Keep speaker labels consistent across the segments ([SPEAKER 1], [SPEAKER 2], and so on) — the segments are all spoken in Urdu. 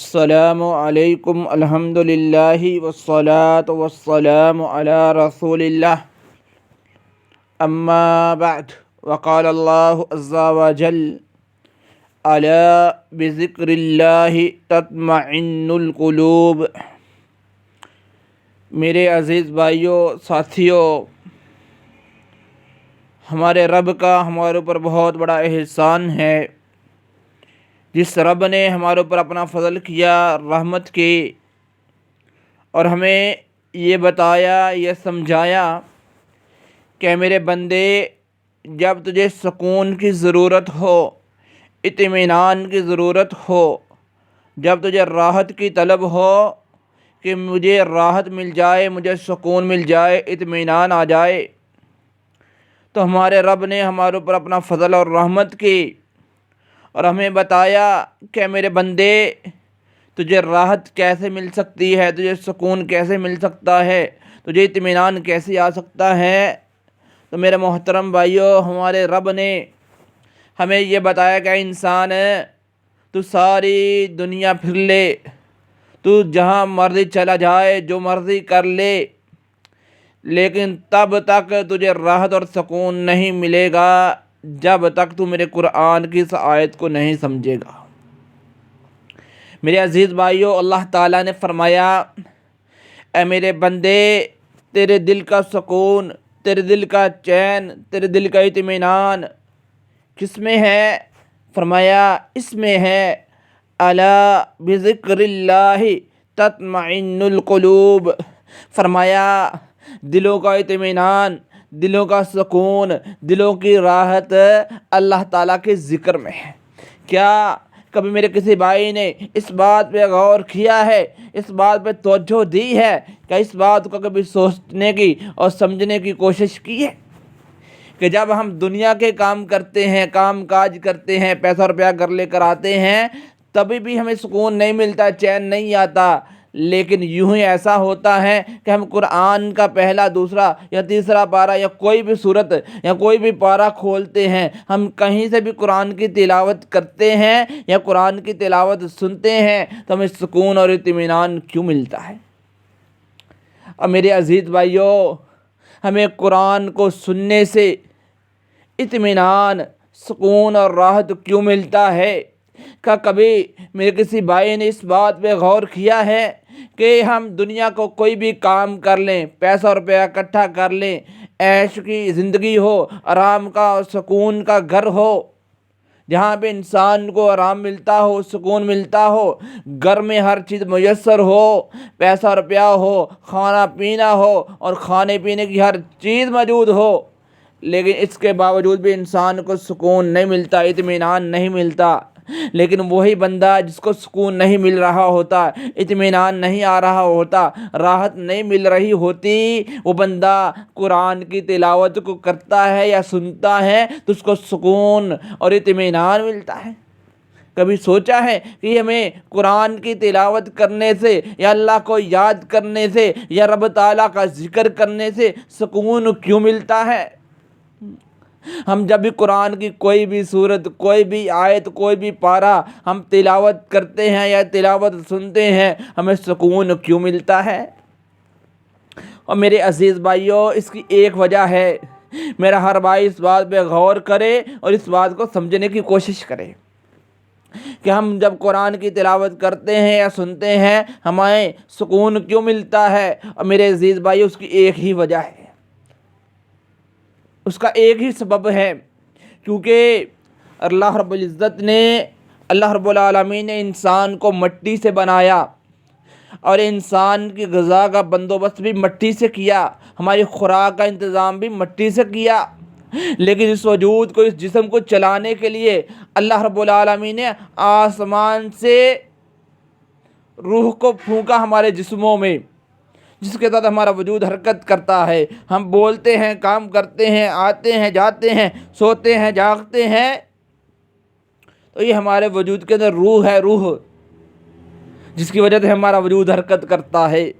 [SPEAKER 1] السلام علیکم الحمد للہ والصلاة والسلام علی رسول اللہ اما بعد وقال اللہ عز وجل الا بذکر اللہ تطمئن القلوب۔ میرے عزیز بھائیوں ساتھیوں، ہمارے رب کا ہمارے اوپر بہت بڑا احسان ہے۔ جس رب نے ہمارے اوپر اپنا فضل کیا، رحمت کی، اور ہمیں یہ بتایا، یہ سمجھایا کہ میرے بندے، جب تجھے سکون کی ضرورت ہو، اطمینان کی ضرورت ہو، جب تجھے راحت کی طلب ہو کہ مجھے راحت مل جائے، مجھے سکون مل جائے، اطمینان آ جائے، تو ہمارے رب نے ہمارے اوپر اپنا فضل اور رحمت کی اور ہمیں بتایا کہ میرے بندے، تجھے راحت کیسے مل سکتی ہے، تجھے سکون کیسے مل سکتا ہے، تجھے اطمینان کیسے آ سکتا ہے۔ تو میرے محترم بھائیوں، ہمارے رب نے ہمیں یہ بتایا کہ انسان، تو ساری دنیا پھر لے، تو جہاں مرضی چلا جائے، جو مرضی کر لے، لیکن تب تک تجھے راحت اور سکون نہیں ملے گا جب تک تو میرے قرآن کی اس آیت کو نہیں سمجھے گا۔ میرے عزیز بھائیوں، اللہ تعالیٰ نے فرمایا، اے میرے بندے، تیرے دل کا سکون، تیرے دل کا چین، تیرے دل کا اطمینان کس میں ہے؟ فرمایا اس میں ہے، الا بذکر اللہ تطمئن القلوب۔ فرمایا دلوں کا اطمینان، دلوں کا سکون، دلوں کی راحت اللہ تعالیٰ کے ذکر میں ہے۔ کیا کبھی میرے کسی بھائی نے اس بات پہ غور کیا ہے، اس بات پہ توجہ دی ہے، کیا اس بات کو کبھی سوچنے کی اور سمجھنے کی کوشش کی ہے کہ جب ہم دنیا کے کام کرتے ہیں، کام کاج کرتے ہیں، پیسہ روپیہ گھر لے کر آتے ہیں، تبھی بھی ہمیں سکون نہیں ملتا، چین نہیں آتا، لیکن یوں ہی ایسا ہوتا ہے کہ ہم قرآن کا پہلا، دوسرا یا تیسرا پارہ یا کوئی بھی صورت یا کوئی بھی پارہ کھولتے ہیں، ہم کہیں سے بھی قرآن کی تلاوت کرتے ہیں یا قرآن کی تلاوت سنتے ہیں تو ہمیں سکون اور اطمینان کیوں ملتا ہے؟ اور میرے عزیز بھائیوں، ہمیں قرآن کو سننے سے اطمینان، سکون اور راحت کیوں ملتا ہے؟ کیا کبھی میرے کسی بھائی نے اس بات پہ غور کیا ہے کہ ہم دنیا کو کوئی بھی کام کر لیں، پیسہ روپیہ اکٹھا کر لیں، عیش کی زندگی ہو، آرام کا اور سکون کا گھر ہو، جہاں پہ انسان کو آرام ملتا ہو، سکون ملتا ہو، گھر میں ہر چیز میسر ہو، پیسہ روپیہ ہو، کھانا پینا ہو اور کھانے پینے کی ہر چیز موجود ہو، لیکن اس کے باوجود بھی انسان کو سکون نہیں ملتا، اطمینان نہیں ملتا؟ لیکن وہی بندہ جس کو سکون نہیں مل رہا ہوتا، اطمینان نہیں آ رہا ہوتا، راحت نہیں مل رہی ہوتی، وہ بندہ قرآن کی تلاوت کو کرتا ہے یا سنتا ہے تو اس کو سکون اور اطمینان ملتا ہے۔ کبھی سوچا ہے کہ ہمیں قرآن کی تلاوت کرنے سے یا اللہ کو یاد کرنے سے یا رب تعالیٰ کا ذکر کرنے سے سکون کیوں ملتا ہے؟ ہم جب بھی قرآن کی کوئی بھی صورت، کوئی بھی آیت، کوئی بھی پارہ ہم تلاوت کرتے ہیں یا تلاوت سنتے ہیں، ہمیں سکون کیوں ملتا ہے؟ اور میرے عزیز بھائیوں، اس کی ایک وجہ ہے، میرا ہر بھائی اس بات پہ غور کرے اور اس بات کو سمجھنے کی کوشش کرے کہ ہم جب قرآن کی تلاوت کرتے ہیں یا سنتے ہیں، ہمیں سکون کیوں ملتا ہے؟ اور میرے عزیز بھائی، اس کی ایک ہی وجہ ہے، اس کا ایک ہی سبب ہے، کیونکہ اللہ رب العزت نے، اللہ رب العالمین نے انسان کو مٹی سے بنایا اور انسان کی غذا کا بندوبست بھی مٹی سے کیا، ہماری خوراک کا انتظام بھی مٹی سے کیا، لیکن اس وجود کو، اس جسم کو چلانے کے لیے اللہ رب العالمین نے آسمان سے روح کو پھونکا ہمارے جسموں میں، جس کے ساتھ ہمارا وجود حرکت کرتا ہے، ہم بولتے ہیں، کام کرتے ہیں، آتے ہیں، جاتے ہیں، سوتے ہیں، جاگتے ہیں، تو یہ ہمارے وجود کے اندر روح ہے، روح جس کی وجہ سے ہمارا وجود حرکت کرتا ہے۔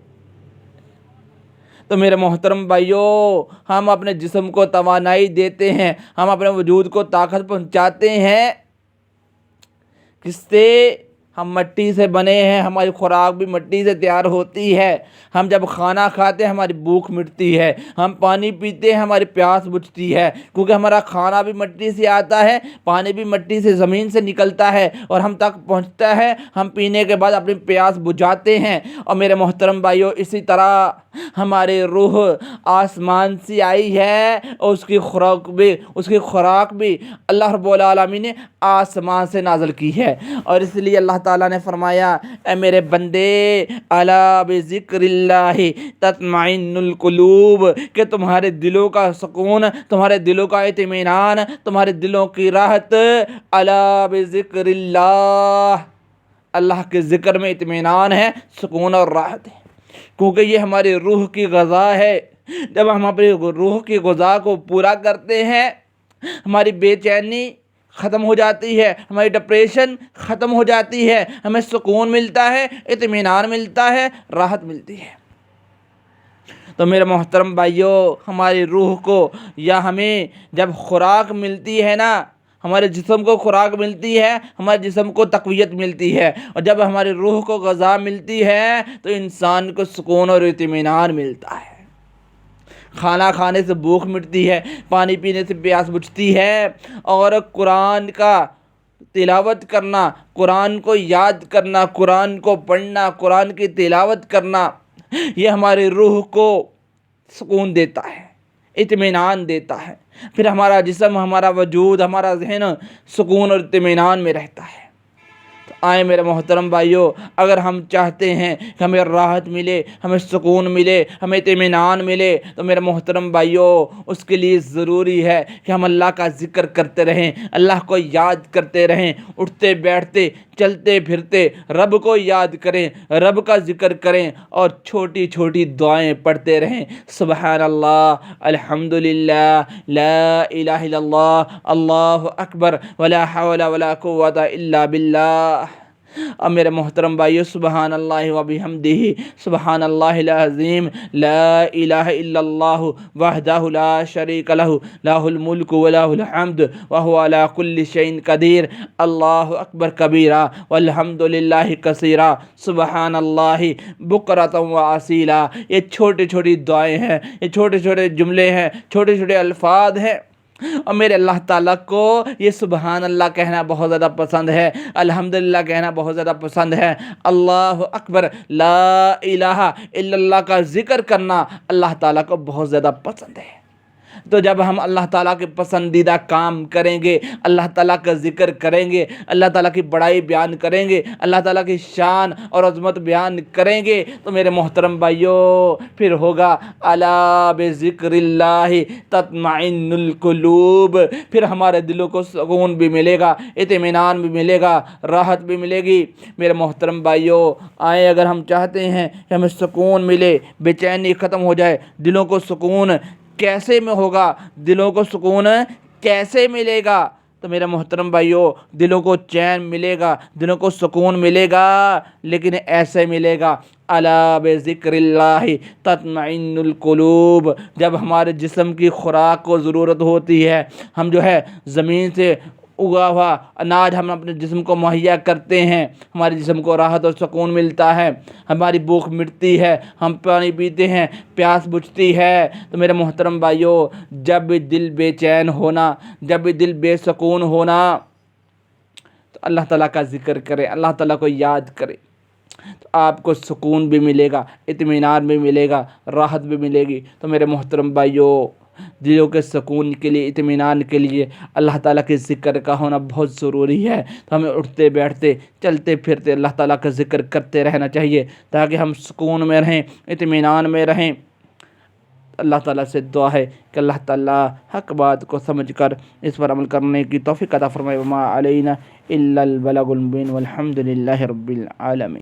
[SPEAKER 1] تو میرے محترم بھائیوں، ہم اپنے جسم کو توانائی دیتے ہیں، ہم اپنے وجود کو طاقت پہنچاتے ہیں کس سے؟ ہم مٹی سے بنے ہیں، ہماری خوراک بھی مٹی سے تیار ہوتی ہے۔ ہم جب کھانا کھاتے ہیں ہماری بھوک مٹتی ہے، ہم پانی پیتے ہیں ہماری پیاس بجھتی ہے، کیونکہ ہمارا کھانا بھی مٹی سے آتا ہے، پانی بھی مٹی سے زمین سے نکلتا ہے اور ہم تک پہنچتا ہے۔ ہم پینے کے بعد اپنی پیاس بجھاتے ہیں۔ اور میرے محترم بھائیو، اسی طرح ہماری روح آسمان سے آئی ہے اور اس کی خوراک بھی اللہ رب العالمین نے آسمان سے نازل کی ہے۔ اور اس لیے اللہ تعالیٰ نے فرمایا، اے میرے بندے، الا بذکر اللہ تطمئن القلوب، کہ تمہارے دلوں کا سکون، تمہارے دلوں کا اطمینان، تمہارے دلوں کی راحت الا بذکر اللہ، اللہ کے ذکر میں اطمینان ہے، سکون اور راحت ہے، کیونکہ یہ ہماری روح کی غذا ہے۔ جب ہم اپنی روح کی غذا کو پورا کرتے ہیں، ہماری بے چینی ختم ہو جاتی ہے، ہماری ڈپریشن ختم ہو جاتی ہے، ہمیں سکون ملتا ہے، اطمینان ملتا ہے، راحت ملتی ہے۔ تو میرے محترم بھائیو، ہماری روح کو یا ہمیں جب خوراک ملتی ہے نا، ہمارے جسم کو خوراک ملتی ہے، ہمارے جسم کو تقویت ملتی ہے، اور جب ہماری روح کو غذا ملتی ہے تو انسان کو سکون اور اطمینان ملتا ہے۔ کھانا کھانے سے بھوک مٹتی ہے، پانی پینے سے پیاس بجھتی ہے، اور قرآن کا تلاوت کرنا، قرآن کو یاد کرنا، قرآن کو پڑھنا، قرآن کی تلاوت کرنا، یہ ہماری روح کو سکون دیتا ہے، اطمینان دیتا ہے۔ پھر ہمارا جسم، ہمارا وجود، ہمارا ذہن سکون اور اطمینان میں رہتا ہے۔ تو آئیں میرے محترم بھائیو، اگر ہم چاہتے ہیں کہ ہمیں راحت ملے، ہمیں سکون ملے، ہمیں اطمینان ملے، تو میرے محترم بھائیو، اس کے لیے ضروری ہے کہ ہم اللہ کا ذکر کرتے رہیں، اللہ کو یاد کرتے رہیں، اٹھتے بیٹھتے چلتے پھرتے رب کو یاد کریں، رب کا ذکر کریں، اور چھوٹی چھوٹی دعائیں پڑھتے رہیں۔ سبحان اللہ، الحمدللہ، لا الہ الا اللہ، اللہ اکبر، ولا حول ولا قوت الا باللہ۔ اور میرے محترم بھائیو، سبحان اللہ وبحمدہ، سبحان اللہ العظیم، لا الہ الا اللہ وحدہ لا شریک لہ، لہ الملک ولہ الحمد وہو علی کل شیء قدیر، اللہ اکبر کبیرہ والحمد للہ کثیرہ، سبحان اللہ بکرۃ واصیلا۔ یہ چھوٹی چھوٹی دعائیں ہیں، یہ چھوٹے چھوٹے جملے ہیں، چھوٹے چھوٹے الفاظ ہیں، اور میرے اللہ تعالیٰ کو یہ سبحان اللہ کہنا بہت زیادہ پسند ہے، الحمدللہ کہنا بہت زیادہ پسند ہے، اللہ اکبر، لا الہ الا اللہ کا ذکر کرنا اللہ تعالیٰ کو بہت زیادہ پسند ہے۔ تو جب ہم اللہ تعالیٰ کے پسندیدہ کام کریں گے، اللہ تعالیٰ کا ذکر کریں گے، اللہ تعالیٰ کی بڑائی بیان کریں گے، اللہ تعالیٰ کی شان اور عظمت بیان کریں گے، تو میرے محترم بھائیو، پھر ہوگا الا بذکر اللہ تطمئن القلوب، پھر ہمارے دلوں کو سکون بھی ملے گا، اطمینان بھی ملے گا، راحت بھی ملے گی۔ میرے محترم بھائیو، آئیں، اگر ہم چاہتے ہیں کہ ہمیں سکون ملے، بے چینی ختم ہو جائے، دلوں کو سکون کیسے میں ہوگا، دلوں کو سکون کیسے ملے گا، تو میرے محترم بھائیو، دلوں کو چین ملے گا، دلوں کو سکون ملے گا، لیکن ایسے ملے گا، الا بذکر اللہ تطمئن القلوب، جب ہمارے جسم کی خوراک کو ضرورت ہوتی ہے، ہم جو ہے زمین سے اگا ہوا اناج ہم اپنے جسم کو مہیا کرتے ہیں، ہمارے جسم کو راحت اور سکون ملتا ہے، ہماری بھوک مٹتی ہے، ہم پانی پیتے ہیں، پیاس بجھتی ہے، تو میرے محترم بھائیو، جب بھی دل بے چین ہونا، جب بھی دل بے سکون ہونا، تو اللہ تعالیٰ کا ذکر کرے، اللہ تعالیٰ کو یاد کرے، تو آپ کو سکون بھی ملے گا، اطمینان بھی ملے گا، راحت بھی ملے گی۔ تو میرے محترم بھائیو، دلوں کے سکون کے لیے، اطمینان کے لیے اللہ تعالیٰ کے ذکر کا ہونا بہت ضروری ہے۔ تو ہمیں اٹھتے بیٹھتے چلتے پھرتے اللہ تعالیٰ کا ذکر کرتے رہنا چاہیے، تاکہ ہم سکون میں رہیں، اطمینان میں رہیں۔ اللہ تعالیٰ سے دعا ہے کہ اللہ تعالیٰ حق بات کو سمجھ کر اس پر عمل کرنے کی توفیق عطا فرمائے۔ وما علینا الا البلاغ المبین، والحمد للہ رب العالمین۔